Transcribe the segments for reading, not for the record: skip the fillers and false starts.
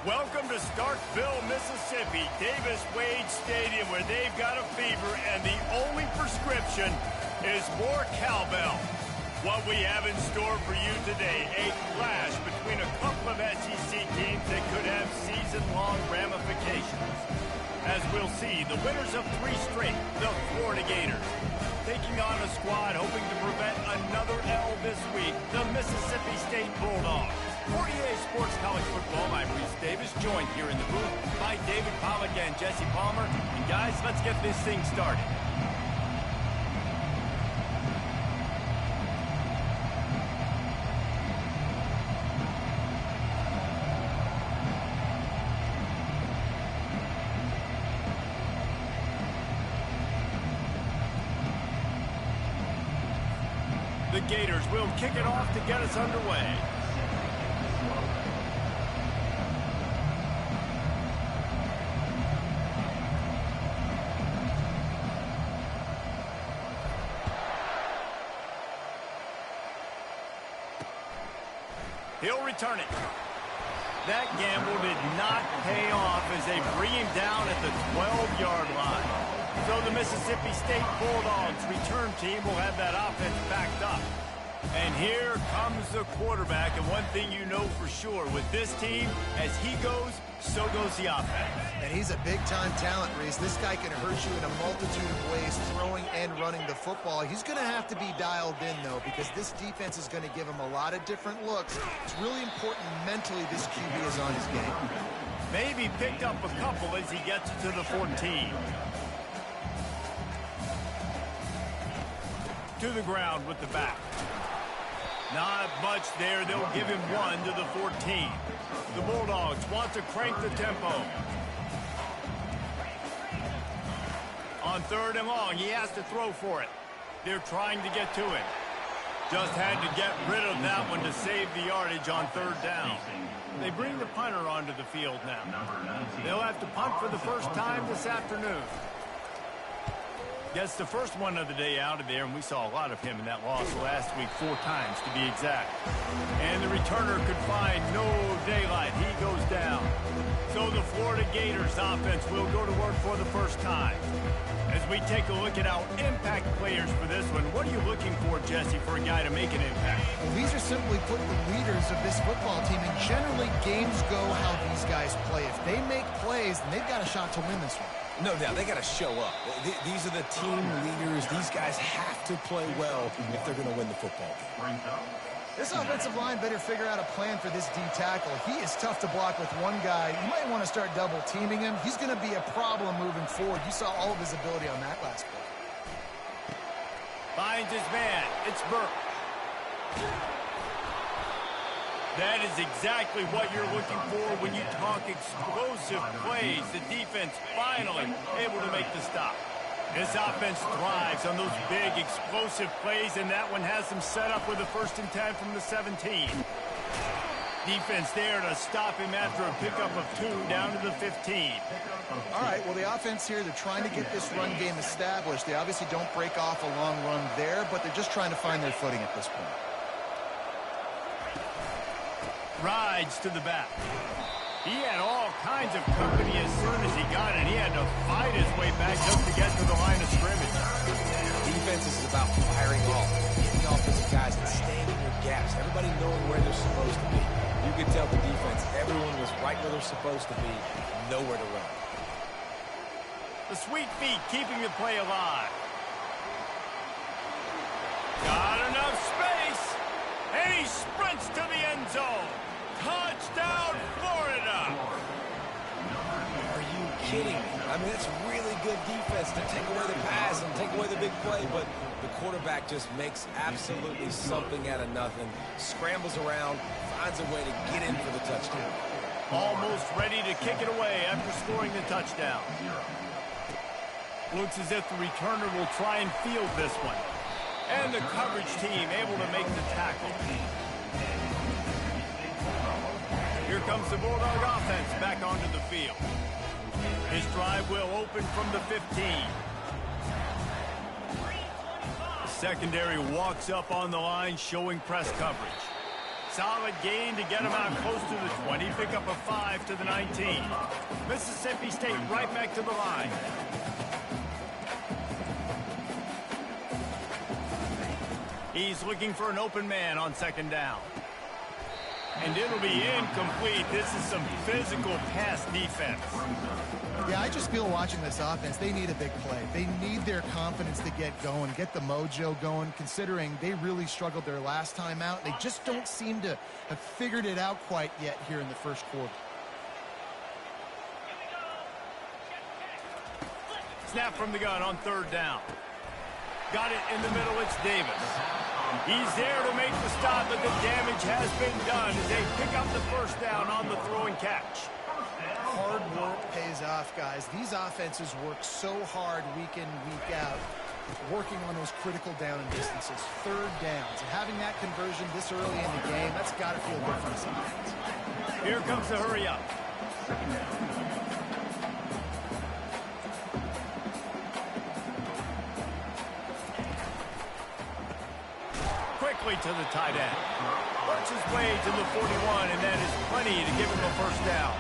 Welcome to Starkville, Mississippi, Davis-Wade Stadium, where they've got a fever, and the only prescription is more cowbell. What we have in store for you today, a clash between a couple of SEC teams that could have season-long ramifications. As we'll see, the winners of 3 straight, the Florida Gators, taking on a squad hoping to prevent another L this week, the Mississippi State Bulldogs. For EA Sports College Football, I'm Reese Davis, joined here in the booth by David Pollack and Jesse Palmer. And guys, let's get this thing started. The Gators will kick it off to get us underway. He'll return it. That gamble did not pay off as they bring him down at the 12-yard line. So the Mississippi State Bulldogs return team will have that offense backed up. And here comes the quarterback, and one thing you know for sure, with this team, as he goes, so goes the offense. And he's a big-time talent, Reese. This guy can hurt you in a multitude of ways, throwing and running the football. He's going to have to be dialed in, though, because this defense is going to give him a lot of different looks. It's really important mentally this QB is on his game. Maybe picked up a couple as he gets to the 14. To the ground with the back. Not much there. They'll give him 1 to the 14. The Bulldogs want to crank the tempo. On 3rd and long, he has to throw for it. They're trying to get to it. Just had to get rid of that one to save the yardage on 3rd down. They bring the punter onto the field now. They'll have to punt for the first time this afternoon. Gets the first one of the day out of there, and we saw a lot of him in that loss last week, 4 times to be exact. And the returner could find no daylight. He goes down. So the Florida Gators offense will go to work for the first time. As we take a look at our impact players for this one, what are you looking for, Jesse, for a guy to make an impact? Well, these are simply put the leaders of this football team, and generally games go how these guys play. If they make plays, then they've got a shot to win this one. No doubt, they got to show up. These are the team leaders. These guys have to play well if they're going to win the football game. This offensive line better figure out a plan for this D tackle. He is tough to block with one guy. You might want to start double teaming him. He's going to be a problem moving forward. You saw all of his ability on that last play. Finds his man. It's Burke. That is exactly what you're looking for when you talk explosive plays. The defense finally able to make the stop. This offense thrives on those big explosive plays, and that one has them set up with a 1st and 10 from the 17. Defense there to stop him after a pickup of 2 down to the 15. All right, well, the offense here, they're trying to get this run game established. They obviously don't break off a long run there, but they're just trying to find their footing at this point. Rides to the back. He had all kinds of company as soon as he got it. He had to fight his way back just to get to the line of scrimmage. Defense is about firing off, getting the offensive guys and staying in your gaps. Everybody knowing where they're supposed to be. You could tell the defense, everyone was right where they're supposed to be, nowhere to run. The sweet feet keeping the play alive. Got enough space, and he sprints to the end zone. Touchdown, Florida! Are you kidding me? I mean, that's really good defense to take away the pass and take away the big play, but the quarterback just makes absolutely something out of nothing, scrambles around, finds a way to get in for the touchdown. Almost ready to kick it away after scoring the touchdown. Looks as if the returner will try and field this one. And the coverage team able to make the tackle. Here comes the Bulldog offense back onto the field. His drive will open from the 15. The secondary walks up on the line showing press coverage. solid gain to get him out close to the 20. Pick up a 5 to the 19. Mississippi State right back to the line. He's looking for an open man on second down. And it'll be incomplete. This is some physical pass defense. Yeah, I just feel watching this offense, they need a big play. They need their confidence to get going, get the mojo going, considering they really struggled their last time out. They just don't seem to have figured it out quite yet here in the first quarter. Snap from the gun on third down. Got it in the middle. It's Davis. He's there to make the stop, but the damage has been done as they pick up the first down on the throw and catch. Hard work pays off, guys. These offenses work so hard week in, week out, working on those critical down and distances, third downs. And having that conversion this early in the game, that's got to feel good for this offense. Here comes the hurry up. Quickly to the tight end. Works his way to the 41, and that is plenty to give him a first down.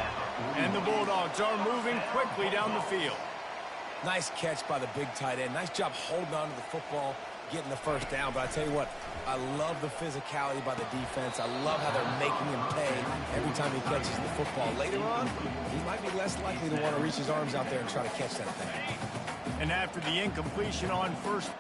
And the Bulldogs are moving quickly down the field. Nice catch by the big tight end. Nice job holding on to the football, getting the first down. But I tell you what, I love the physicality by the defense. I love how they're making him pay every time he catches the football. Later on, he might be less likely to want to reach his arms out there and try to catch that thing. And after the incompletion on first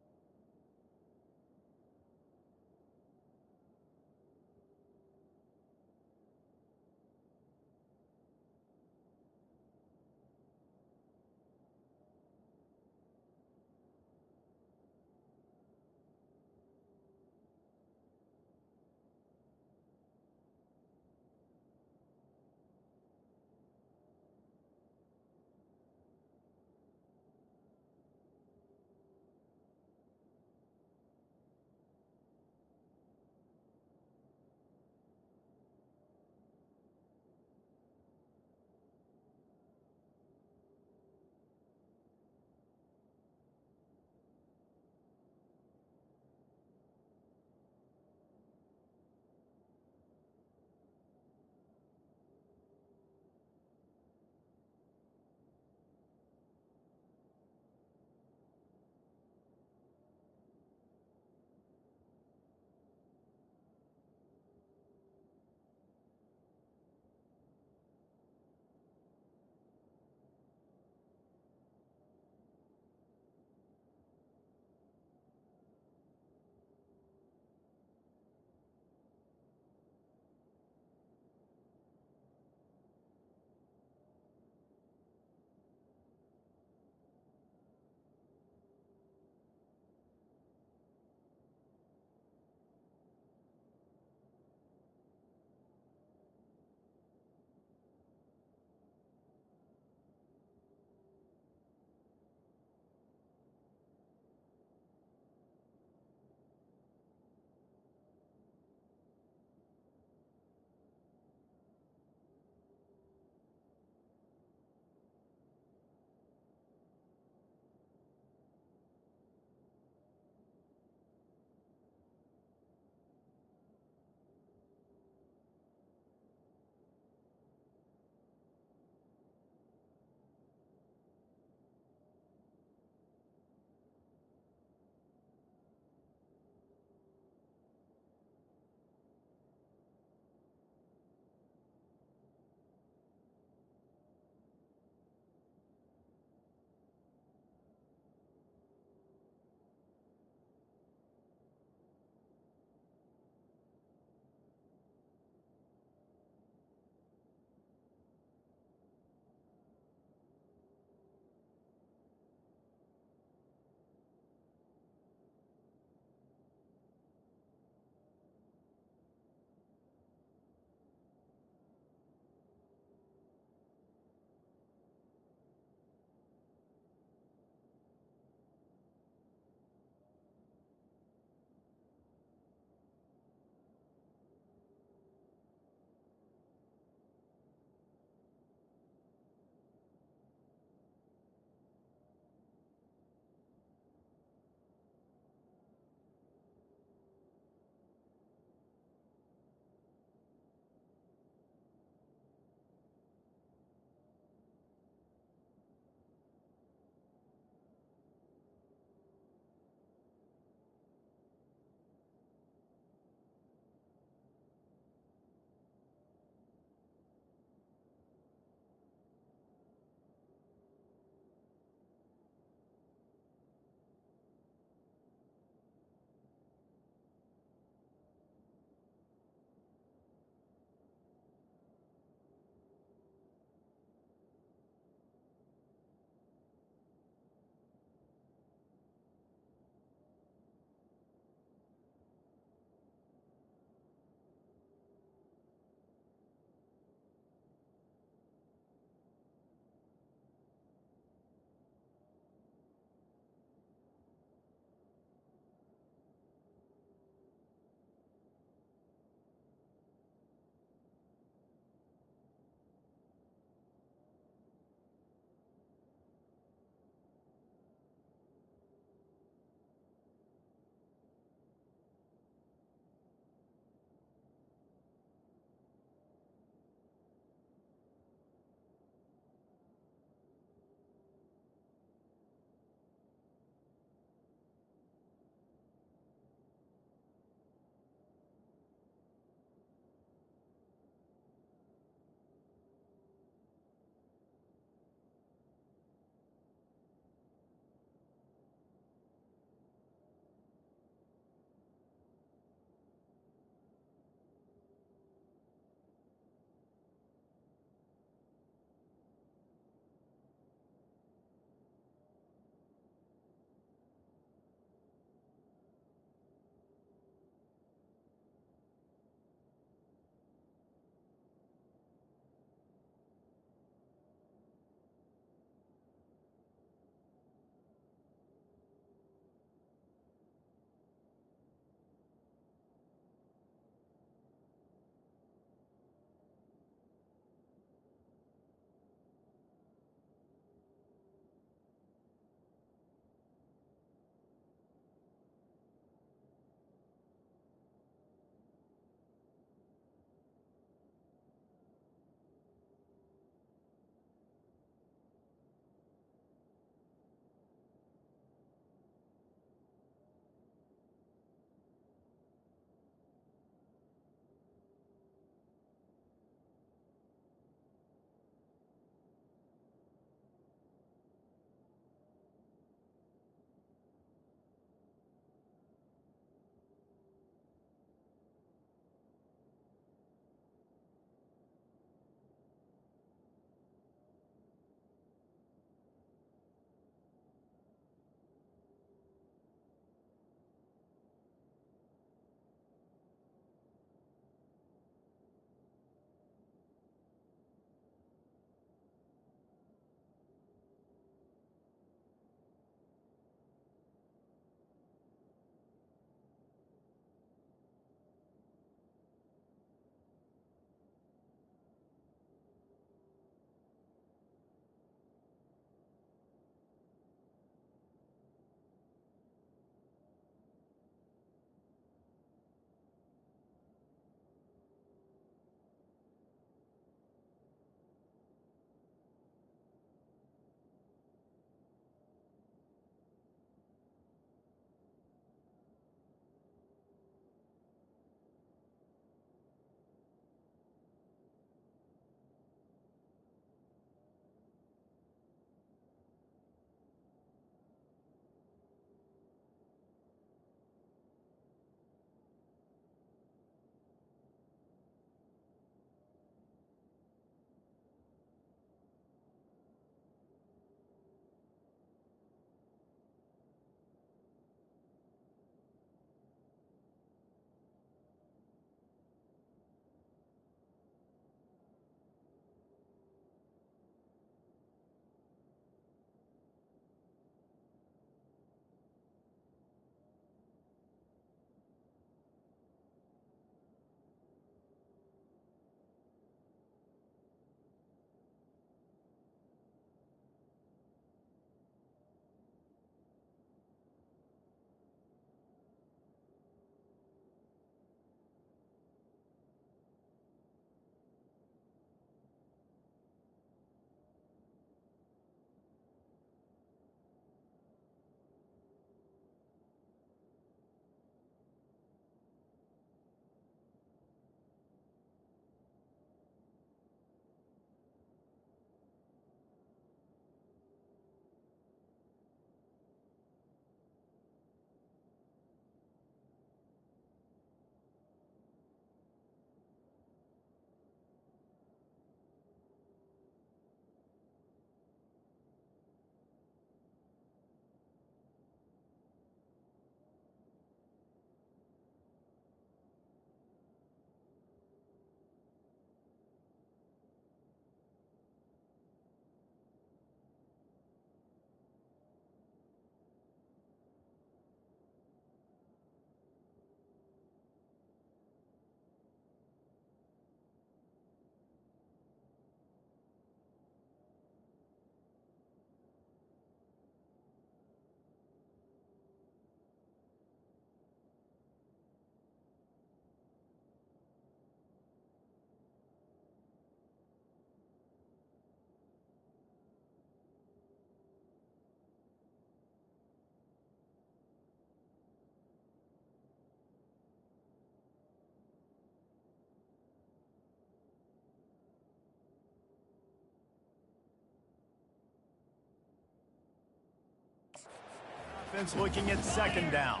offense looking at second down.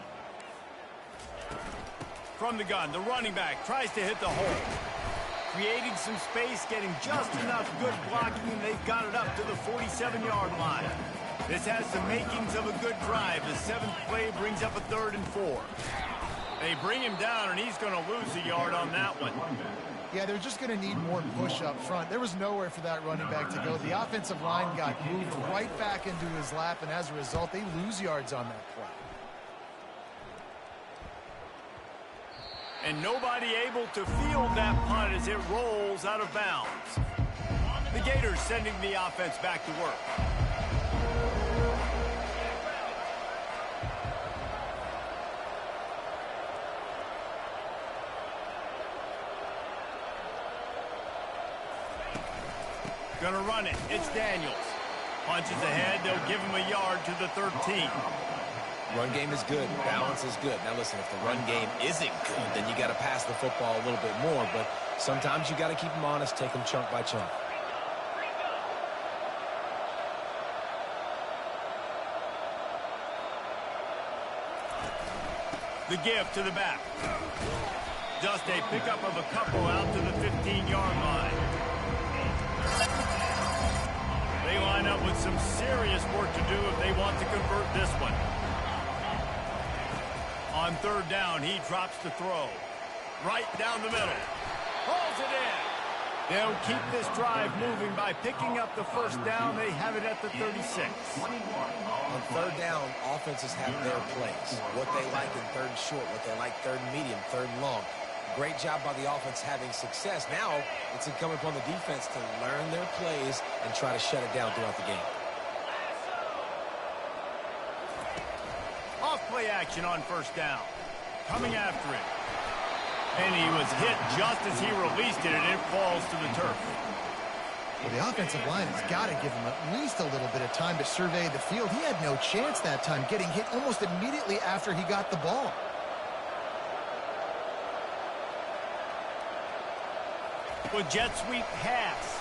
From the gun, the running back tries to hit the hole. Creating some space, getting just enough good blocking, and they've got it up to the 47-yard line. This has the makings of a good drive. The 7th play brings up a 3rd and 4. They bring him down, and he's going to lose a yard on that one. Yeah, they're just going to need more push up front. There was nowhere for that running back to go. The offensive line got moved right back into his lap, and as a result, they lose yards on that play. And nobody able to field that punt as it rolls out of bounds. The Gators sending the offense back to work. Gonna run it. It's Daniels. Punches ahead. They'll give him a yard to the 13. Run game is good. Balance is good. Now, listen, if the run game isn't good, then you got to pass the football a little bit more. But sometimes you got to keep them honest, take them chunk by chunk. The give to the back. Just a pickup of a couple out to the 15-yard line. They line up with some serious work to do if they want to convert this one. On 3rd down, he drops the throw. Right down the middle. Pulls it in. They'll keep this drive moving by picking up the 1st down. They have it at the 36. On 3rd down, offenses have their plays. What they like in 3rd and short, what they like 3rd and medium, 3rd and long. Great job by the offense having success. Now, it's incumbent upon the defense to learn their plays and try to shut it down throughout the game. Off-play action on 1st down. Coming after it. And he was hit just as he released it, and it falls to the turf. Well, the offensive line has got to give him at least a little bit of time to survey the field. He had no chance that time, getting hit almost immediately after he got the ball. With jet sweep pass.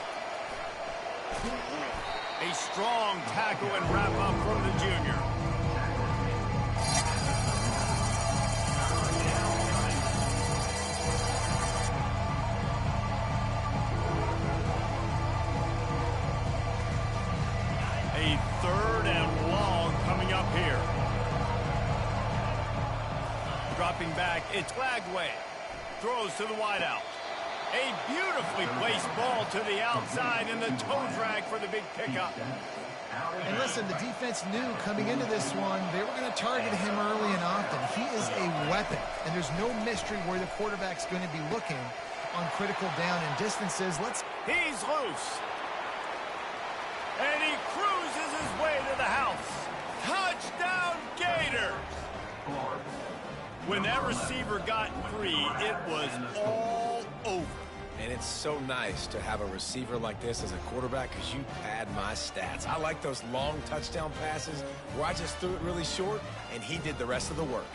A strong tackle and wrap up from the junior. A 3rd and long coming up here. Dropping back, it's Glagway. Throws to the wideout. A beautifully placed ball to the outside and the toe drag for the big pickup. And listen, the defense knew coming into this one, they were going to target him early and often. He is a weapon, and there's no mystery where the quarterback's going to be looking on critical down and distances. He's loose. And he cruises his way to the house. Touchdown, Gators! When that receiver got free, it was all over. And it's so nice to have a receiver like this as a quarterback because you pad my stats. I like those long touchdown passes where I just threw it really short and he did the rest of the work.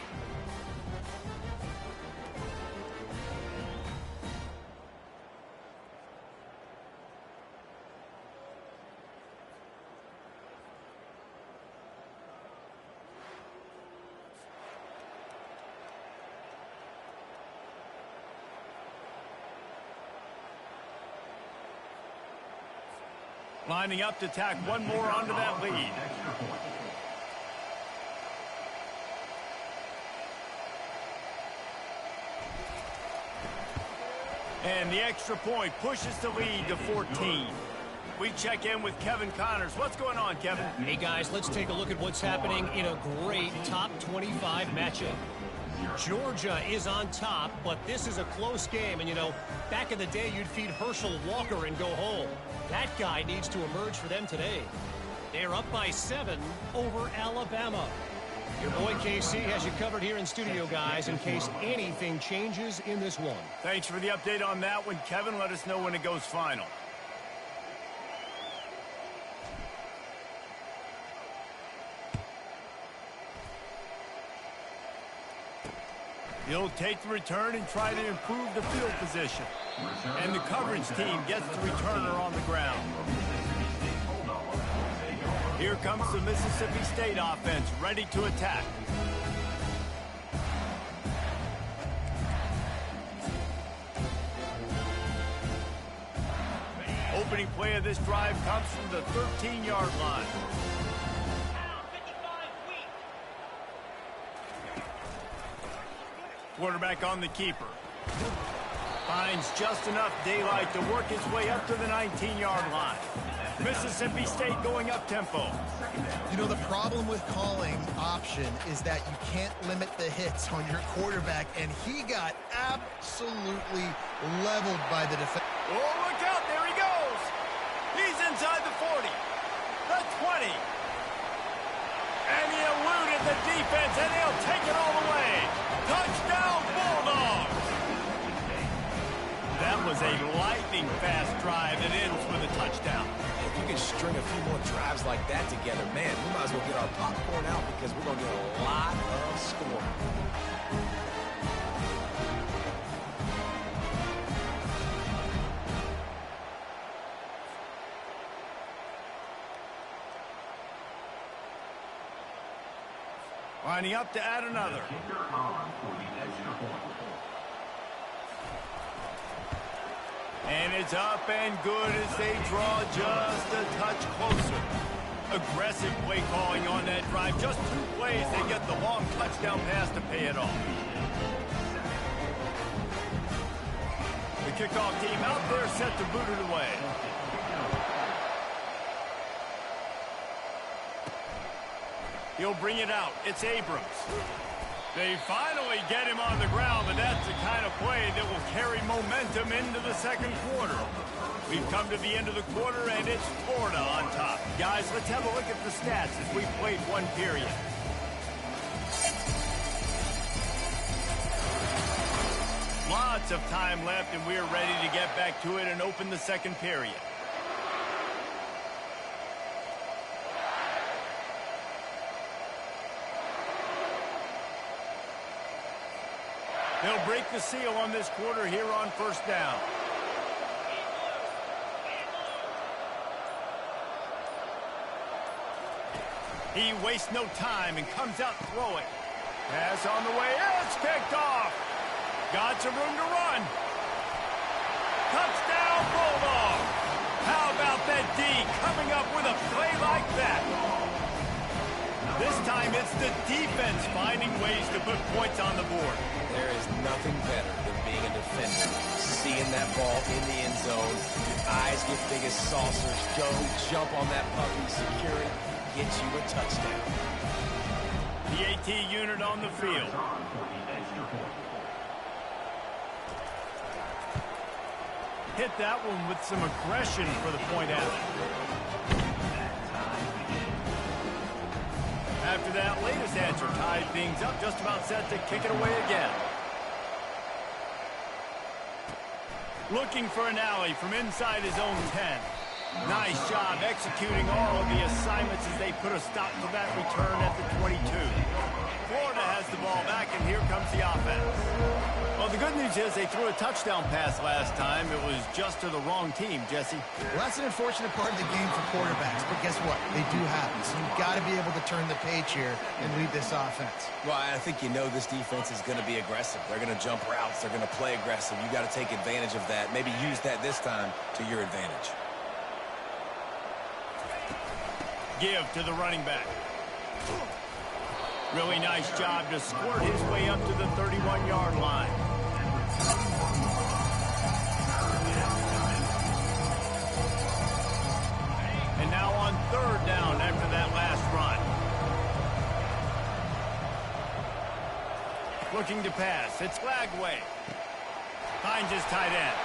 Lining up to tack one more onto that lead. And the extra point pushes the lead to 14. We check in with Kevin Connors. What's going on, Kevin? Hey, guys, let's take a look at what's happening in a great top 25 matchup. Georgia is on top, but this is a close game. And, you know, back in the day, you'd feed Herschel Walker and go home. That guy needs to emerge for them today. They're up by 7 over Alabama. Your boy KC has you covered here in studio, guys, in case anything changes in this one. Thanks for the update on that one, Kevin. Let us know when it goes final. He'll take the return and try to improve the field position. And the coverage team gets the returner on the ground. Here comes the Mississippi State offense, ready to attack. Opening play of this drive comes from the 13-yard line. Quarterback on the keeper. Finds just enough daylight to work his way up to the 19-yard line. Mississippi State going up-tempo. You know, the problem with calling option is that you can't limit the hits on your quarterback, and he got absolutely leveled by the defense. Oh, look out. There he goes. He's inside the 40, the 20. And he eluded the defense, and he'll take it all the way. Touchdown, Bulldogs. That was a lightning-fast drive that ends with a touchdown. If you can string a few more drives like that together, man, we might as well get our popcorn out because we're going to get a lot of scoring. Lining up to add another. And it's up and good as they draw just a touch closer. Aggressive play calling on that drive. Just 2 plays, they get the long touchdown pass to pay it off. The kickoff team out there set to boot it away. He'll bring it out. It's Abrams. They finally get him on the ground, but that's the kind of play that will carry momentum into the second quarter. We've come to the end of the quarter, and it's Florida on top. Guys, let's have a look at the stats as we've played 1 period. Lots of time left, and we're ready to get back to it and open the second period. They'll break the seal on this quarter here on first down. He wastes no time and comes out throwing. Pass on the way. It's picked off. Got some room to run. Touchdown, Bulldogs. How about that D coming up with a play like that? This time it's the defense finding ways to put points on the board. There is nothing better than being a defender. Seeing that ball in the end zone, your eyes get big as saucers. Go jump on that puppy, secure it, get you a touchdown. The AT unit on the field. Hit that one with some aggression for the point after. After that latest answer tied things up, just about set to kick it away again. Looking for an alley from inside his own 10. Nice job executing all of the assignments as they put a stop to that return at the 22. Florida has the ball back, and here comes the offense. Well, the good news is they threw a touchdown pass last time. It was just to the wrong team, Jesse. Well, that's an unfortunate part of the game for quarterbacks, but guess what? They do happen, so you've got to be able to turn the page here and lead this offense. Well, I think you know this defense is going to be aggressive. They're going to jump routes. They're going to play aggressive. You got to take advantage of that. Maybe use that this time to your advantage. Give to the running back. Really nice job to squirt his way up to the 31-yard line. And now on third down after that last run. Looking to pass. It's Lagway. Finds his tight end.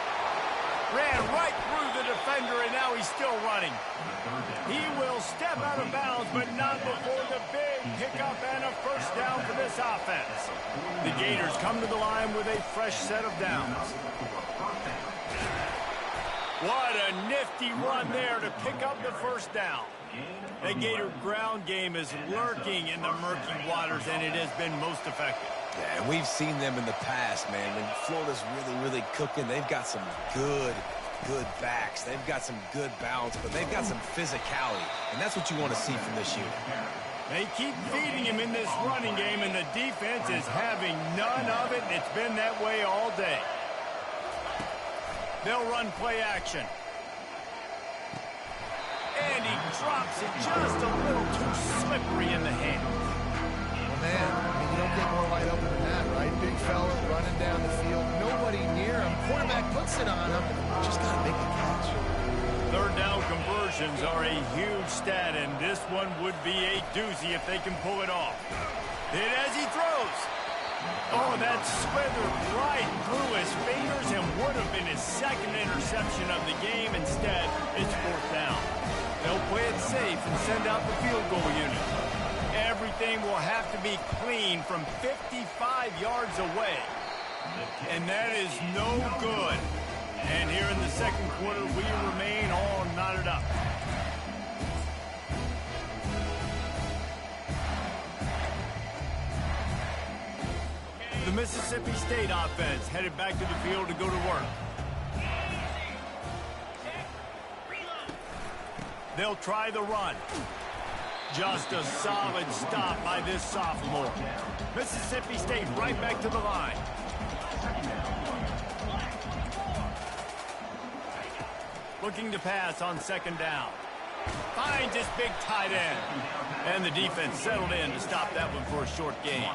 Ran right through the defender, and now he's still running. He will step out of bounds, but not before the big pickup and a first down for this offense. The Gators come to the line with a fresh set of downs. What a nifty run there to pick up the first down. The Gator ground game is lurking in the murky waters, and it has been most effective. Yeah, and we've seen them in the past, man. When Florida's really, really cooking, they've got some good good backs. They've got some good balance, but they've got some physicality, and that's what you want to see from this unit. They keep feeding him in this running game, and the defense is having none of it, and it's been that way all day. They'll run play action. And he drops it just a little too slippery in the hand. Well, man, I mean, you don't get more wide open than that, right? Big fella running down the field, nobody near him. Quarterback puts it on him. Just got to make the catch. Third down conversions are a huge stat, and this one would be a doozy if they can pull it off. Hit as he throws. Oh, that slithered right through his fingers and would have been his second interception of the game. Instead, it's fourth down. They'll play it safe and send out the field goal unit. Everything will have to be clean from 55 yards away. And that is no good. And here in the second quarter, we remain all knotted up. The Mississippi State offense headed back to the field to go to work. They'll try the run. Just a solid stop by this sophomore. Mississippi State right back to the line. Looking to pass on second down. Finds his big tight end. And the defense settled in to stop that one for a short gain.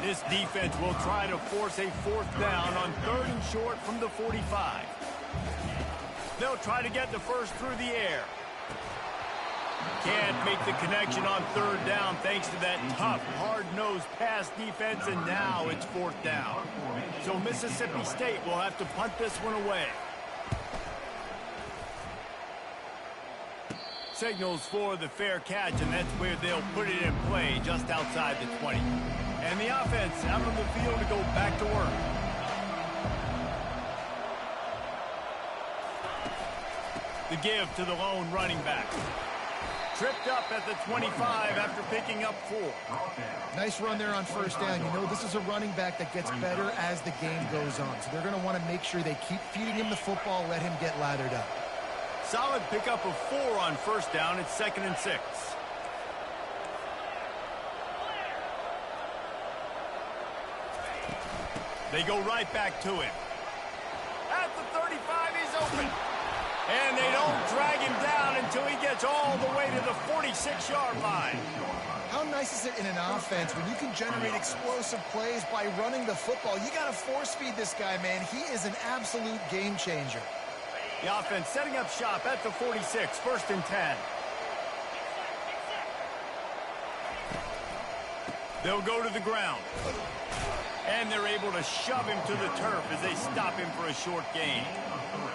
This defense will try to force a fourth down on third and short from the 45. They'll try to get the first through the air. Can't make the connection on third down thanks to that tough, hard-nosed pass defense, and now it's fourth down. So Mississippi State will have to punt this one away. Signals for the fair catch, and that's where they'll put it in play just outside the 20. And the offense out on the field to go back to work. The give to the lone running back. Tripped up at the 25 after picking up 4. Nice run there on first down. You know, this is a running back that gets better as the game goes on. So they're going to want to make sure they keep feeding him the football, let him get lathered up. Solid pickup of 4 on first down. It's 2nd and 6. They go right back to him. At the 35, he's open. And they don't drag him down until he gets all the way to the 46-yard line. How nice is it in an offense when you can generate explosive plays by running the football? You got to force feed this guy, man. He is an absolute game changer. The offense setting up shop at the 46, 1st and 10. They'll go to the ground. And they're able to shove him to the turf as they stop him for a short gain.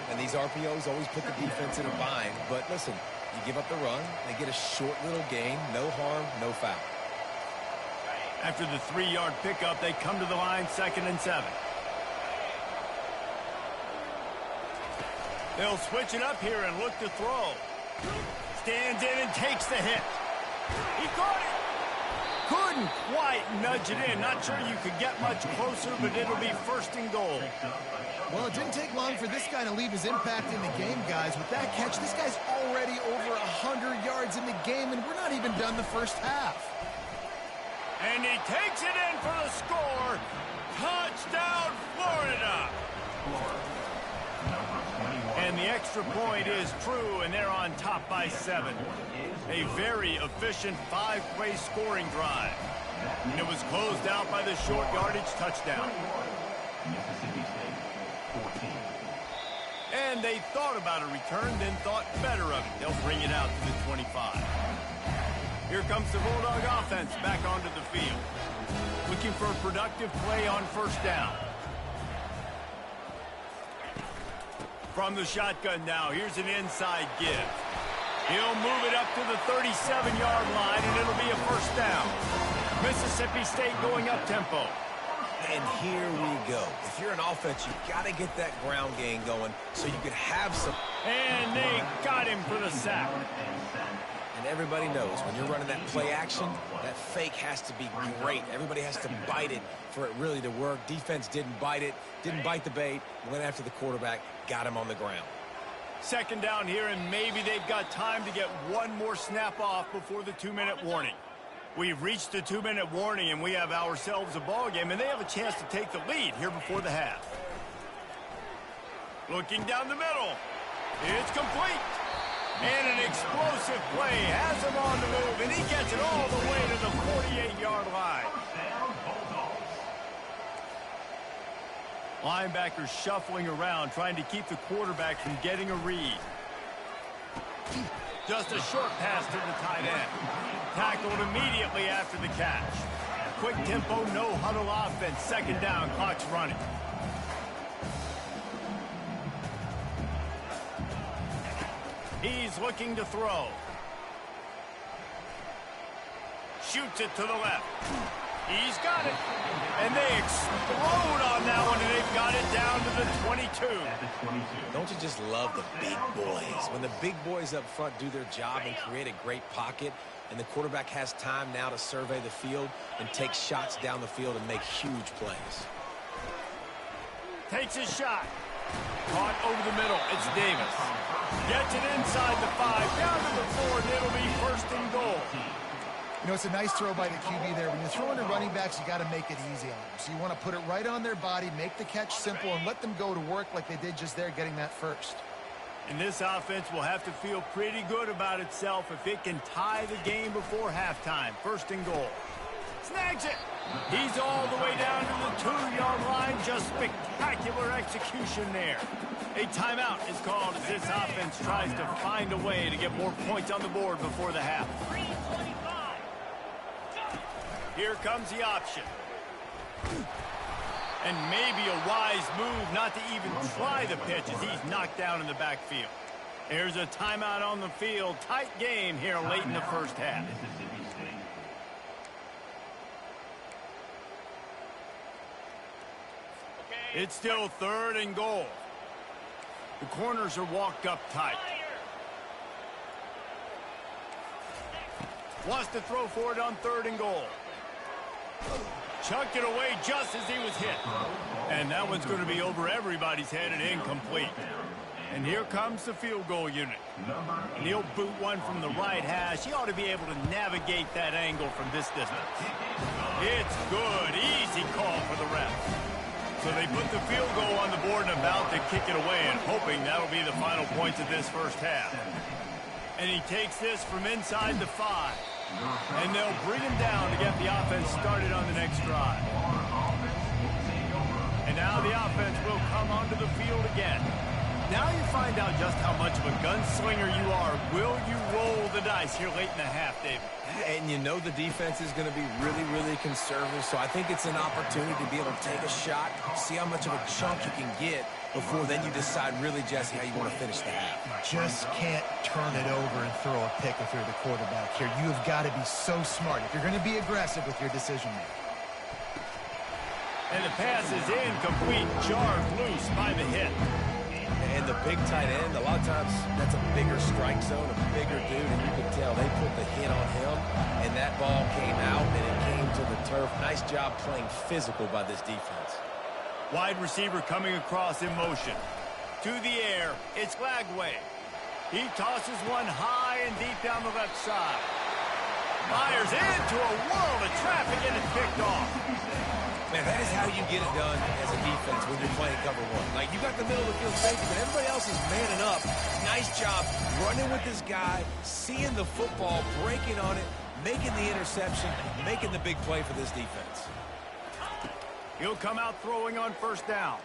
And these RPOs always put the defense in a bind. But listen, you give up the run, they get a short little gain, no harm, no foul. After the 3-yard pickup, they come to the line, 2nd and 7. They'll switch it up here and look to throw. Stands in and takes the hit. He caught it. Couldn't quite nudge it in. Not sure you could get much closer, but it'll be 1st and goal. Well, it didn't take long for this guy to leave his impact in the game, guys. With that catch, this guy's already over 100 yards in the game, and we're not even done the first half. And he takes it in for the score. Touchdown, Florida. And the extra point is true, and they're on top by 7. A very efficient 5-play scoring drive. And it was closed out by the short yardage touchdown. And they thought about a return, then thought better of it. They'll bring it out to the 25. Here comes the Bulldog offense back onto the field. Looking for a productive play on first down. From the shotgun now, here's an inside give. He'll move it up to the 37-yard line, and it'll be a first down. Mississippi State going up-tempo. And here we go. If you're an offense, you've got to get that ground game going so you can have some... And they got him for the sack. And everybody knows when you're running that play action, that fake has to be great. Everybody has to bite it for it really to work. Defense didn't bite it, didn't bite the bait, went after the quarterback, got him on the ground. Second down here, and maybe they've got time to get one more snap off before the 2-minute warning. We've reached the 2-minute warning, and we have ourselves a ball game, and they have a chance to take the lead here before the half. Looking down the middle. It's complete. And an explosive play has him on the move, and he gets it all the way to the 48-yard line. Linebackers shuffling around, trying to keep the quarterback from getting a read. Just a short pass to the tight end. Tackled immediately after the catch. Quick tempo, no huddle offense. Second down, clock's running. He's looking to throw. Shoots it to the left. He's got it. And they explode on that one, and they've got it down to the 22. Don't you just love the big boys? When the big boys up front do their job and create a great pocket, and the quarterback has time now to survey the field and take shots down the field and make huge plays. Takes his shot. Caught over the middle. It's Davis. Gets it inside the 5, down to the 4, and it'll be first and goal. You know, it's a nice throw by the QB there. When you're throwing to running backs, you got to make it easy on them. So you want to put it right on their body, make the catch simple, and let them go to work like they did just there, getting that first. And this offense will have to feel pretty good about itself if it can tie the game before halftime. First and goal. Snags it. He's all the way down to the 2-yard line. Just spectacular execution there. A timeout is called as this offense tries to find a way to get more points on the board before the half. Here comes the option. And maybe a wise move not to even try the pitch as he's knocked down in the backfield. There's a timeout on the field. Tight game here late in the first half. It's still third and goal. The corners are walked up tight. Wants to throw for it on third and goal. Chucked it away just as he was hit. And that one's going to be over everybody's head and incomplete. And here comes the field goal unit. And he'll boot one from the right hash. He ought to be able to navigate that angle from this distance. It's good. Easy call for the ref. So they put the field goal on the board and about to kick it away, and hoping that'll be the final points of this first half. And he takes this from inside the 5. And they'll bring him down to get the offense started on the next drive. And now the offense will come onto the field again. Now you find out just how much of a gunslinger you are. Will you roll the dice here late in the half, David? And you know the defense is going to be really, really conservative, so I think it's an opportunity to be able to take a shot, see how much of a chunk you can get before then you decide really, Jesse, how you want to finish the half. Just can't turn it over and throw a pick if you're the quarterback here. You have got to be so smart if you're going to be aggressive with your decision making. And the pass is incomplete, jarred loose by the hit. And the big tight end, a lot of times that's a bigger strike zone, a bigger dude, and you can tell they put the hit on him, and that ball came out, and it came to the turf. Nice job playing physical by this defense. Wide receiver coming across in motion. To the air, it's Lagway. He tosses one high and deep down the left side. Fires into a world of traffic, and it's picked off. Man, that is how you get it done as a defense when you're playing cover one. Like, you got the middle of the field safety, but everybody else is manning up. Nice job running with this guy, seeing the football, breaking on it, making the interception, making the big play for this defense. He'll come out throwing on first down.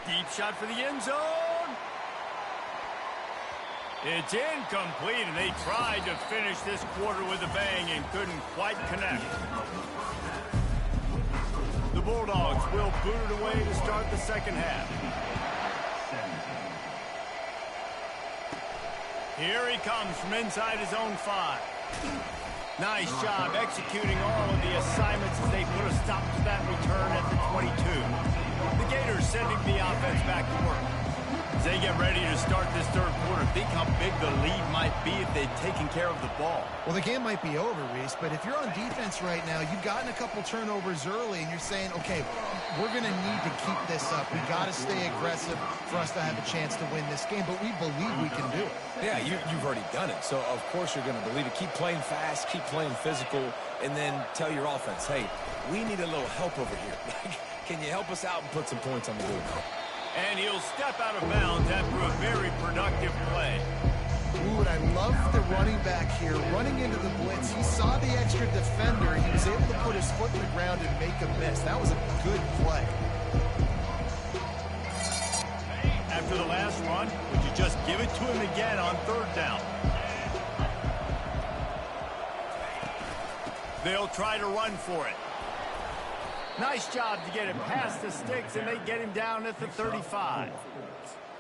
Deep shot for the end zone. It's incomplete, and they tried to finish this quarter with a bang and couldn't quite connect. The Bulldogs will boot it away to start the second half. Here he comes from inside his own 5. Nice job executing all of the assignments as they put a stop to that return at the 22. The Gators sending the offense back to work. As they get ready to start this third quarter, think how big the lead might be if they'd taken care of the ball. Well, the game might be over, Reese, but if you're on defense right now, you've gotten a couple turnovers early, and you're saying, okay, we're going to need to keep this up. We got to stay aggressive for us to have a chance to win this game, but we believe we can do it. Yeah, you've already done it, so of course you're going to believe it. Keep playing fast, keep playing physical, and then tell your offense, hey, we need a little help over here. Can you help us out and put some points on the board? And he'll step out of bounds after a very productive play. Ooh, and I love the running back here. Running into the blitz, he saw the extra defender. He was able to put his foot in the ground and make a miss. That was a good play. After the last run, would you just give it to him again on third down? They'll try to run for it. Nice job to get it past the sticks, and they get him down at the 35.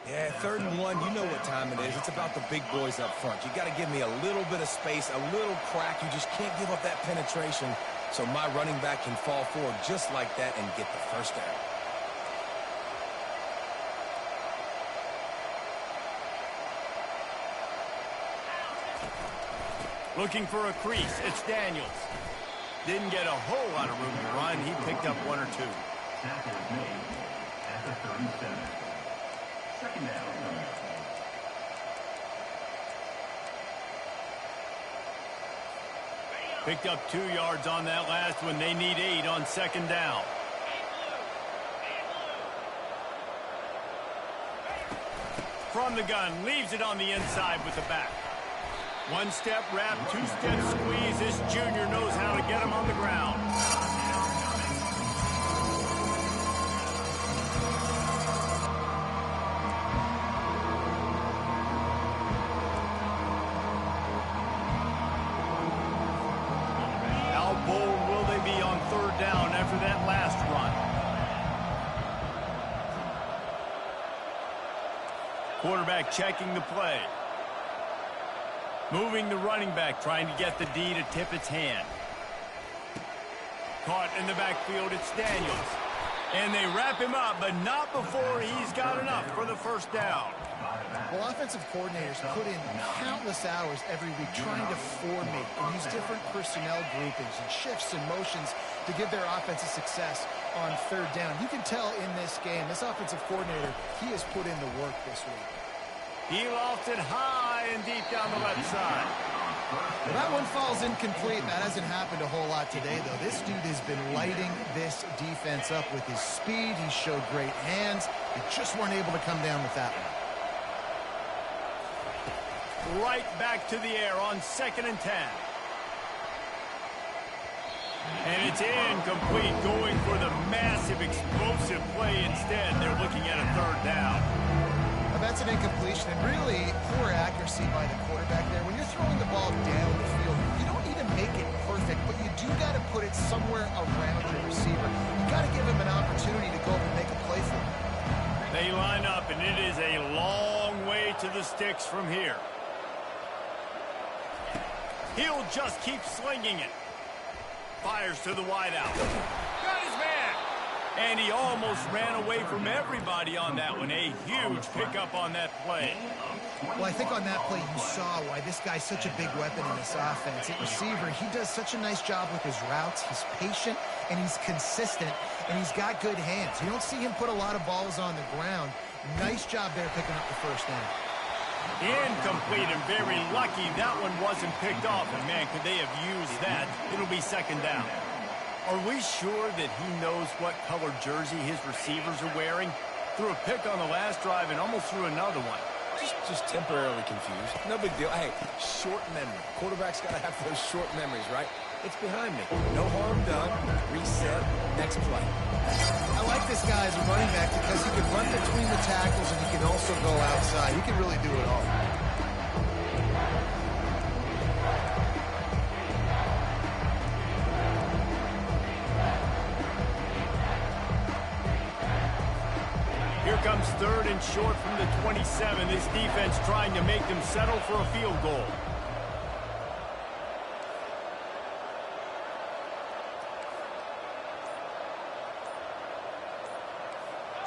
Yeah, 3rd and 1, you know what time it is. It's about the big boys up front. You got to give me a little bit of space, a little crack. You just can't give up that penetration so my running back can fall forward just like that and get the first down. Looking for a crease, it's Daniels. Didn't get a whole lot of room to run. He picked up 1 or 2. Tackle is made at the 37. Second down. Picked up 2 yards on that last one. They need 8 on second down. From the gun, leaves it on the inside with the back. 1-step wrap, 2-step squeeze. This junior knows how to get him on the ground. How bold will they be on third down after that last run? Quarterback checking the play. Moving the running back, trying to get the D to tip its hand. Caught in the backfield, it's Daniels. And they wrap him up, but not before he's got enough for the first down. Well, offensive coordinators put in countless hours every week trying to formate and use different personnel groupings and shifts and motions to give their offensive success on third down. You can tell in this game, this offensive coordinator, he has put in the work this week. He lofted high and deep down the left side. Well, that one falls incomplete. That hasn't happened a whole lot today, though. This dude has been lighting this defense up with his speed. He showed great hands. They just weren't able to come down with that one. Right back to the air on 2nd and 10. And it's incomplete, going for the massive explosive play instead. They're looking at a third down. That's an incompletion, and really poor accuracy by the quarterback there. When you're throwing the ball down the field, you don't need to make it perfect, but you do got to put it somewhere around your receiver. You got to give him an opportunity to go up and make a play for him. They line up, and it is a long way to the sticks from here. He'll just keep slinging it. Fires to the wideout. Got his man. And he almost ran away from everybody on that one. A huge pickup on that play. Well, I think on that play you saw why this guy's such a big weapon in this offense. At receiver, he does such a nice job with his routes. He's patient, and he's consistent, and he's got good hands. You don't see him put a lot of balls on the ground. Nice job there picking up the first down. Incomplete, and very lucky that one wasn't picked off. And, man, could they have used that? It'll be second down. Are we sure that he knows what color jersey his receivers are wearing? Threw a pick on the last drive and almost threw another one. Just temporarily confused. No big deal. Hey, short memory. Quarterback's got to have those short memories, right? It's behind me. No harm done. Reset. Next play. I like this guy as a running back because he can run between the tackles and he can also go outside. He can really do it all. Here comes 3rd and short from the 27. This defense trying to make them settle for a field goal.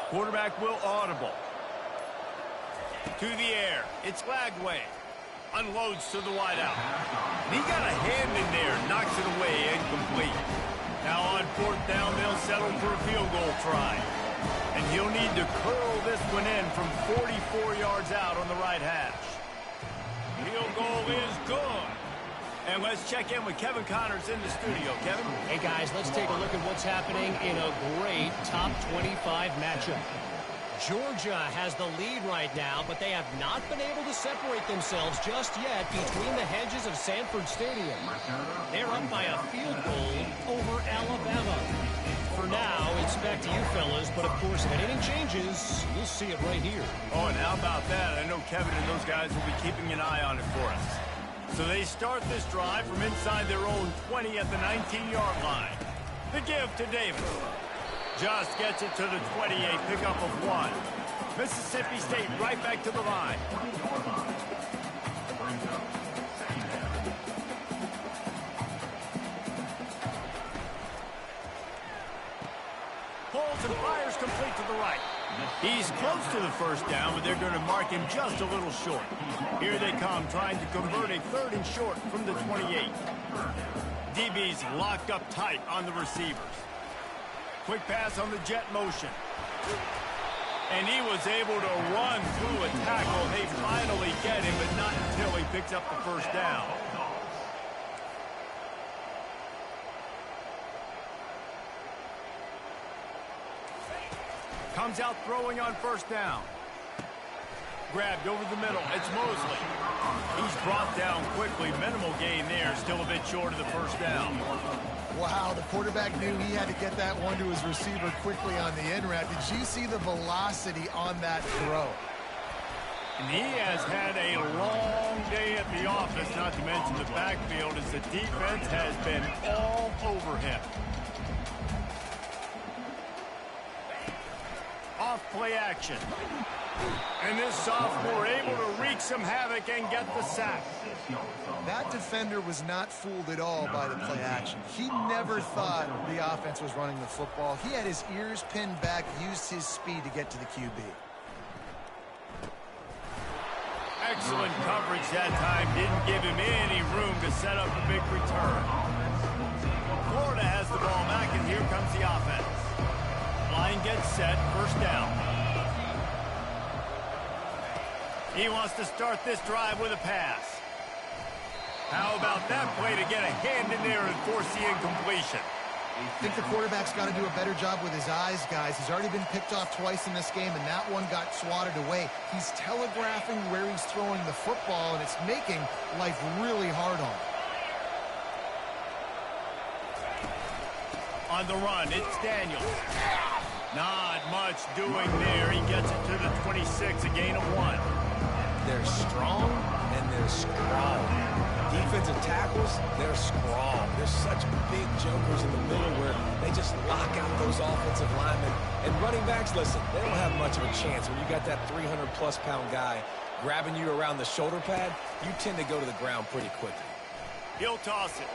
Quarterback will audible. To the air. It's Lagway. Unloads to the wideout. And he got a hand in there. Knocks it away. Incomplete. Now on fourth down, they'll settle for a field goal try. And he'll need to curl this one in from 44 yards out on the right hash. Field goal is good. And let's check in with Kevin Connors in the studio. Kevin? Hey, guys, let's take a look at what's happening in a great top 25 matchup. Georgia has the lead right now, but they have not been able to separate themselves just yet between the hedges of Sanford Stadium. They're up by a field goal over Alabama. For now, it's back to you fellas, but of course, if anything changes, you'll see it right here. Oh, and how about that? I know Kevin and those guys will be keeping an eye on it for us. So they start this drive from inside their own 20 at the 19-yard line. The give to Davis. Just gets it to the 28, pickup of 1. Mississippi State right back to the line. Pulls and fires complete to the right. He's close to the first down, but they're going to mark him just a little short. Here they come, trying to convert a 3rd and short from the 28. DB's locked up tight on the receivers. Quick pass on the jet motion. And he was able to run through a tackle. They finally get him, but not until he picks up the first down. Comes out throwing on first down. Grabbed over the middle. It's Mosley. He's brought down quickly. Minimal gain there. Still a bit short of the first down. Wow, the quarterback knew he had to get that one to his receiver quickly on the end route. Did you see the velocity on that throw? And he has had a long day at the office, not to mention the backfield, as the defense has been all over him. Off play action. And this sophomore able to wreak some havoc and get the sack. That defender was not fooled at all by the play action. He never thought the offense was running the football. He had his ears pinned back, used his speed to get to the QB. Excellent coverage that time. Didn't give him any room to set up a big return. Florida has the ball back, and here comes the offense. Line gets set, first down. He wants to start this drive with a pass. How about that play to get a hand in there and force the incompletion? I think the quarterback's got to do a better job with his eyes, guys. He's already been picked off twice in this game, and that one got swatted away. He's telegraphing where he's throwing the football, and it's making life really hard on him. On the run, it's Daniels. Not much doing there. He gets it to the 26, a gain of 1. They're strong, and they're strong. Defensive tackles, they're strong. They're such big jokers in the middle where they just lock out those offensive linemen. And running backs, listen, they don't have much of a chance. When you got that 300-plus pound guy grabbing you around the shoulder pad, you tend to go to the ground pretty quickly. He'll toss it.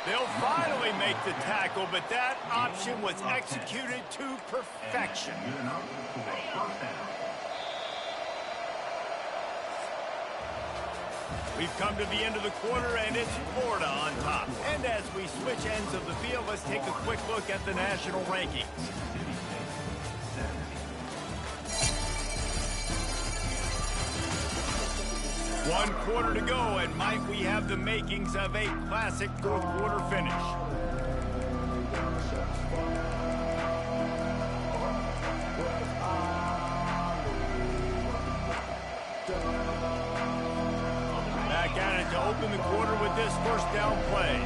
They'll finally make the tackle, but that option was executed to perfection. We've come to the end of the quarter, and it's Florida on top. And as we switch ends of the field, let's take a quick look at the national rankings. One quarter to go, and might we have the makings of a classic fourth quarter finish. Back at it to open the quarter with this first down play.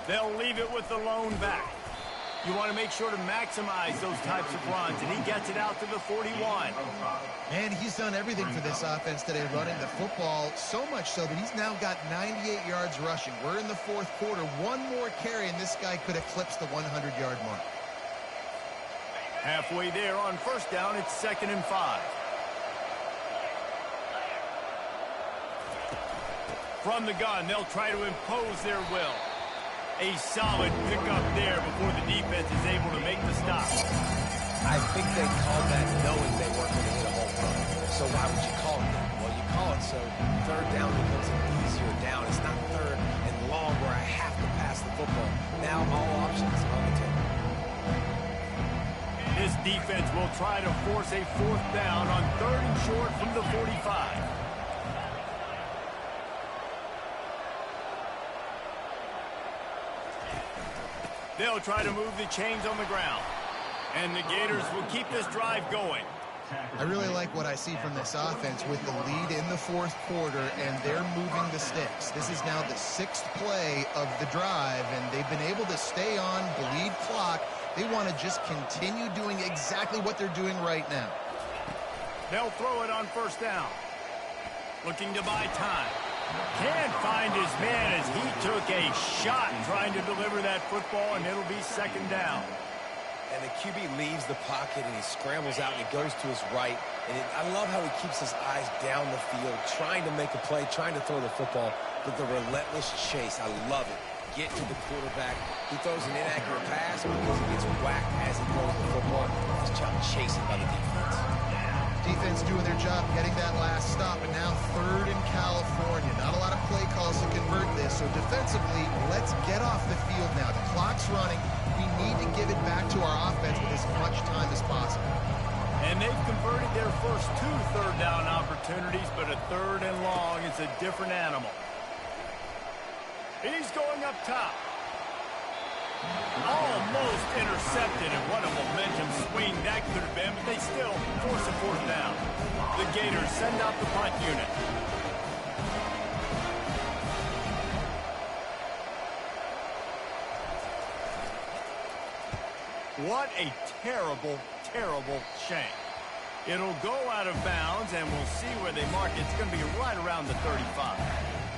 They'll leave it with the lone back. You want to make sure to maximize those types of runs, and he gets it out to the 41. And he's done everything for this offense today, running the football, so much so that he's now got 98 yards rushing. We're in the fourth quarter. One more carry, and this guy could eclipse the 100-yard mark. Halfway there on first down, it's 2nd and 5. From the gun, they'll try to impose their will. A solid pickup there before the defense is able to make the stop. I think they called that knowing they weren't going to hit a home run. So why would you call it that? Well, you call it so third down becomes an easier down. It's not third and long where I have to pass the football. Now all options on the table. This defense will try to force a fourth down on 3rd and short from the 45. They'll try to move the chains on the ground. And the Gators will keep this drive going. I really like what I see from this offense with the lead in the 4th quarter, and they're moving the sticks. This is now the 6th play of the drive, and they've been able to stay on, bleed clock. They want to just continue doing exactly what they're doing right now. They'll throw it on 1st down. Looking to buy time. Can't find his man as he took a shot trying to deliver that football, and it'll be 2nd down. And the QB leaves the pocket, and he scrambles out, and he goes to his right. And I love how he keeps his eyes down the field, trying to make a play, trying to throw the football, but the relentless chase. I love it. Get to the quarterback. He throws an inaccurate pass because he gets whacked as he throws the football. He's chasing by the defense. Defense doing their job, getting that last stop, and now 3rd in California. Not a lot of play calls to convert this, so defensively, let's get off the field now. The clock's running. We need to give it back to our offense with as much time as possible. And they've converted their first 2 third down opportunities, but a 3rd and long is a different animal. He's going up top. Almost intercepted, and what a momentum swing that could have been, but they still force a 4th down. The Gators send out the punt unit. What a terrible, terrible shame. It'll go out of bounds, and we'll see where they mark it. It's going to be right around the 35.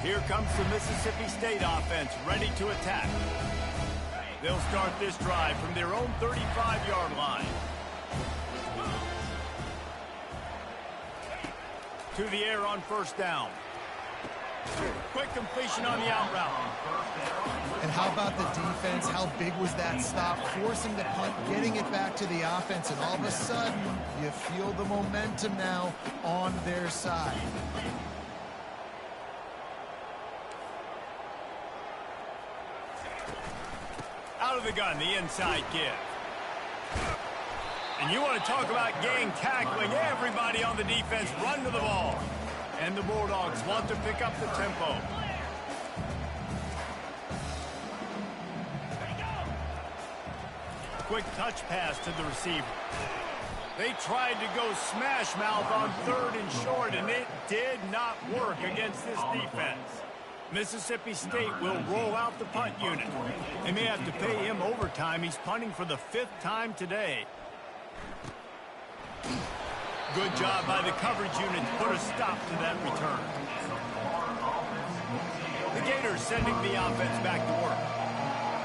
Here comes the Mississippi State offense, ready to attack. They'll start this drive from their own 35-yard line. To the air on 1st down. Quick completion on the out route. And how about the defense? How big was that stop? Forcing the punt, getting it back to the offense, and all of a sudden, you feel the momentum now on their side. Out of the gun, the inside give. And you want to talk about gang tackling. Everybody on the defense run to the ball. And the Bulldogs want to pick up the tempo. Quick touch pass to the receiver. They tried to go smash mouth on 3rd and short, and it did not work against this defense. Mississippi State will roll out the punt unit. They may have to pay him overtime. He's punting for the 5th time today. Good job by the coverage unit to put a stop to that return. The Gators sending the offense back to work.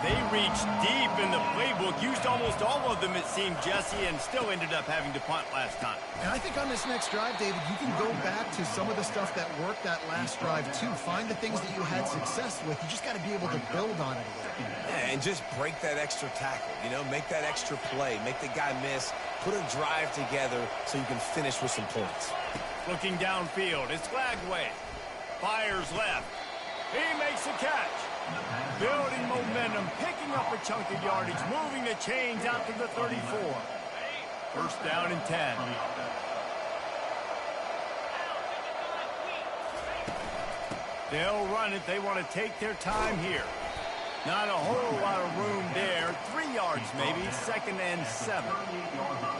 They reached deep in the playbook, used almost all of them, it seemed, Jesse, and still ended up having to punt last time. And I think on this next drive, David, you can go back to some of the stuff that worked that last drive, too. Find the things that you had success with. You just got to be able to build on it a little bit. Yeah, and just break that extra tackle, you know, make that extra play, make the guy miss, put a drive together so you can finish with some points. Looking downfield, it's Flagway. Fires left. He makes the catch. Building momentum, picking up a chunk of yardage, moving the chains out to the 34. 1st down and 10. They'll run it. They want to take their time here. Not a whole lot of room there. 3 yards maybe, 2nd and 7.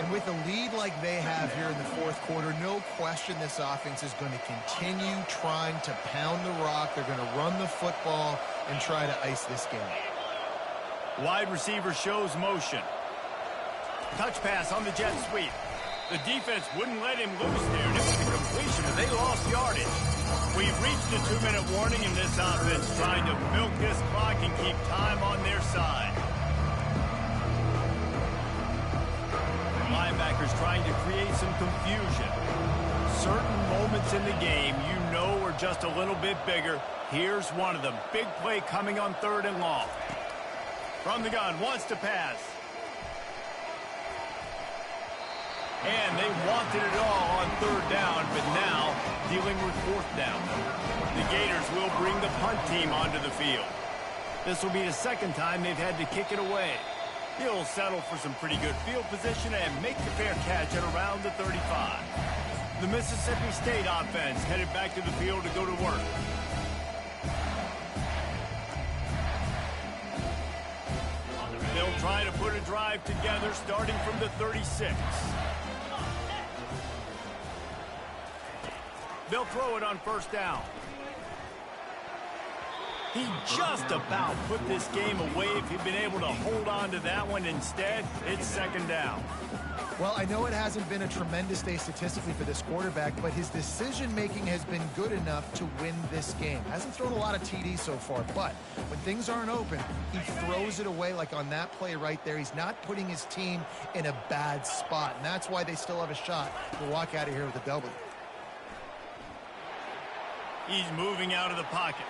And with a lead like they have here in the 4th quarter, no question this offense is going to continue trying to pound the rock. They're going to run the football and try to ice this game. Wide receiver shows motion. Touch pass on the jet sweep. The defense wouldn't let him loose there, and it was a completion, but they lost yardage. We've reached a 2-minute warning, and this offense trying to milk this clock and keep time on their side. Linebackers trying to create some confusion. Certain moments in the game you know are just a little bit bigger. Here's one of them. Big play coming on 3rd and long. From the gun, wants to pass. And they wanted it all on third down, but now dealing with fourth down. The Gators will bring the punt team onto the field. This will be the second time they've had to kick it away. He'll settle for some pretty good field position and make the fair catch at around the 35. The Mississippi State offense headed back to the field to go to work. They'll try to put a drive together starting from the 36. They'll throw it on first down. He just about put this game away if he'd been able to hold on to that one. Instead, it's second down. Well, I know it hasn't been a tremendous day statistically for this quarterback, but his decision-making has been good enough to win this game. Hasn't thrown a lot of TDs so far, but when things aren't open, he throws it away like on that play right there. He's not putting his team in a bad spot, and that's why they still have a shot to walk out of here with a W. He's moving out of the pocket.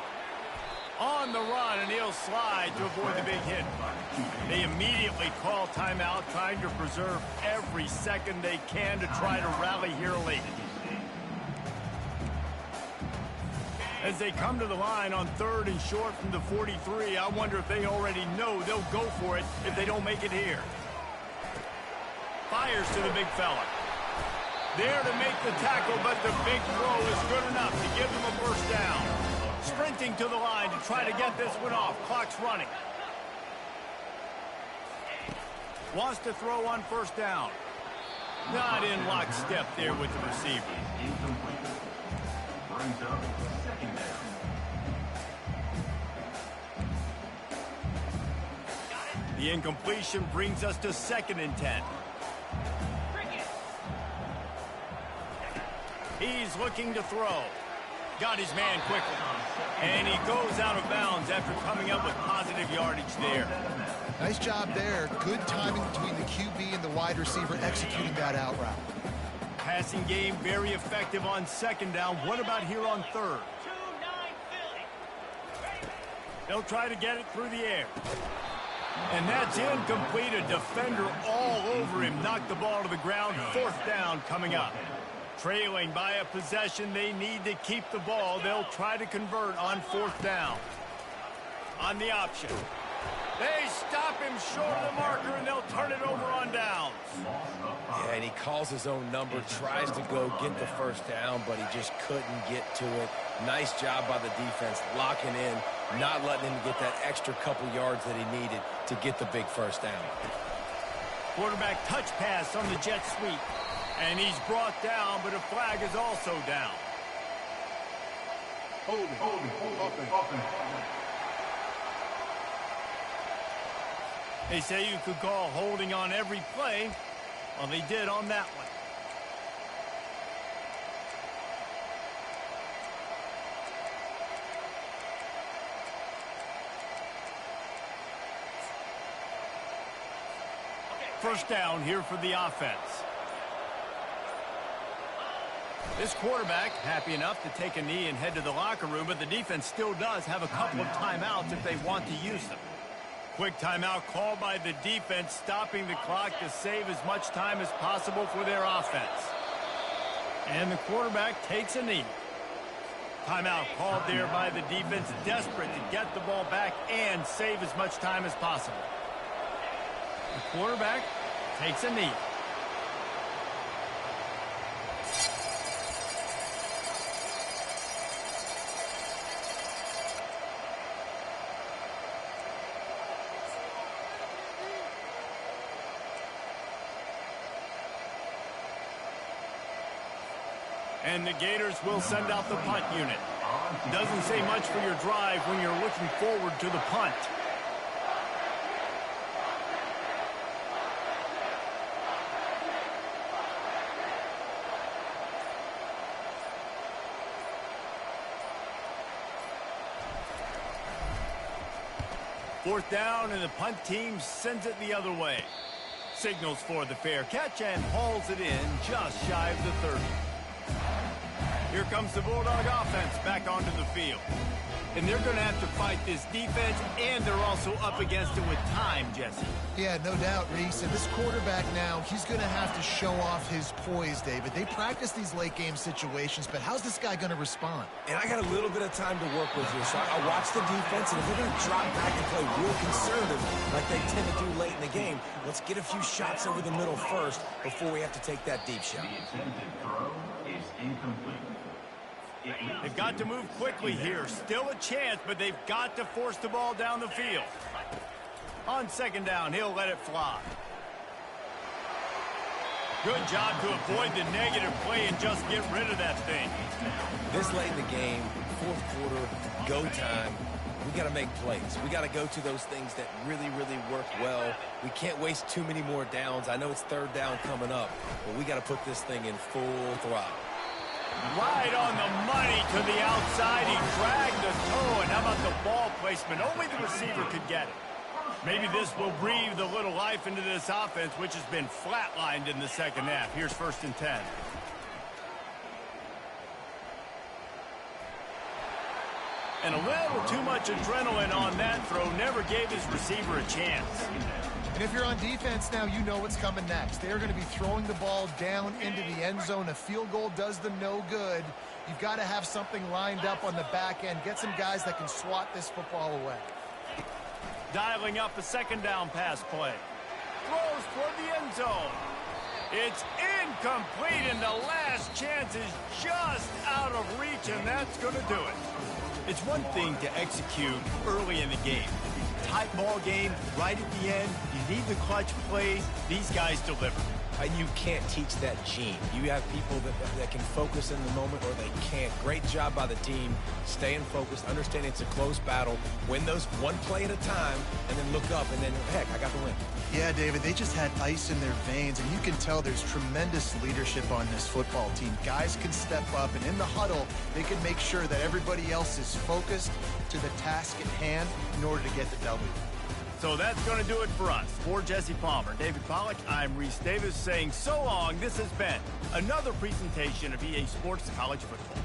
On the run, and he'll slide to avoid the big hit. They immediately call timeout, trying to preserve every second they can to try to rally here late. As they come to the line on third and short from the 43, I wonder if they already know they'll go for it if they don't make it here. Fires to the big fella. There to make the tackle, but the big throw is good enough to give them a first down. Sprinting to the line to try to get this one off. Clock's running. Wants to throw on first down. Not in lockstep there with the receiver. Brings up second down. The incompletion brings us to second and 10. He's looking to throw. Got his man quickly. And he goes out of bounds after coming up with positive yardage there. Nice job there. Good timing between the QB and the wide receiver executing that out route. Passing game very effective on second down. What about here on third? They'll try to get it through the air. And that's incomplete. A defender all over him. Knocked the ball to the ground. Fourth down coming up. Trailing by a possession, they need to keep the ball. They'll try to convert on fourth down. On the option. They stop him short of the marker, and they'll turn it over on downs. Yeah, and he calls his own number, tries to go get the first down, but he just couldn't get to it. Nice job by the defense, locking in, not letting him get that extra couple yards that he needed to get the big first down. Quarterback touch pass on the jet sweep. And he's brought down, but a flag is also down. Holding. They say you could call holding on every play. Well, they did on that one. First down here for the offense. This quarterback happy enough to take a knee and head to the locker room, but the defense still does have a couple of timeouts if they want to use them. Quick timeout called by the defense, stopping the clock to save as much time as possible for their offense. And the quarterback takes a knee. Timeout called there by the defense, desperate to get the ball back and save as much time as possible. The quarterback takes a knee. And the Gators will send out the punt unit. Doesn't say much for your drive when you're looking forward to the punt. Fourth down, and the punt team sends it the other way. Signals for the fair catch and hauls it in just shy of the 30. Here comes the Bulldog offense back onto the field. and they're going to have to fight this defense, and they're also up against it with time, Jesse. Yeah, no doubt, Reese. And this quarterback now, he's going to have to show off his poise, David. They practice these late-game situations, but how's this guy going to respond? And I got a little bit of time to work with here, so I watch the defense, and if they're going to drop back and play real conservative like they tend to do late in the game, let's get a few shots over the middle first before we have to take that deep shot. The attempted throw is incomplete. They've got to move quickly here. Still a chance, but they've got to force the ball down the field. On second down, he'll let it fly. Good job to avoid the negative play and just get rid of that thing. This late in the game, fourth quarter, go time, we got to make plays. We got to go to those things that really, really work well. We can't waste too many more downs. I know it's third down coming up, but we got to put this thing in full throttle. Right on the money to the outside. He dragged the toe, and how about the ball placement? Only the receiver could get it. Maybe this will breathe a little life into this offense, which has been flatlined in the second half. Here's 1st and 10. And a little too much adrenaline on that throw. Never gave his receiver a chance. And if you're on defense now, you know what's coming next. They're going to be throwing the ball down into the end zone. A field goal does them no good. You've got to have something lined up on the back end. Get some guys that can swat this football away. Dialing up a second down pass play. Throws toward the end zone. It's incomplete, and the last chance is just out of reach, and that's going to do it. It's one thing to execute early in the game. Tight ball game, right at the end. You need the clutch plays. These guys deliver. And you can't teach that gene. You have people that can focus in the moment or they can't. Great job by the team, staying focused, understanding it's a close battle, win those one play at a time, and then look up, and then, heck, I got the win. Yeah, David, they just had ice in their veins, and you can tell there's tremendous leadership on this football team. Guys can step up, and in the huddle, they can make sure that everybody else is focused to the task at hand in order to get the W. So that's going to do it for us. For Jesse Palmer, David Pollack, I'm Reese Davis saying so long. This has been another presentation of EA Sports College Football.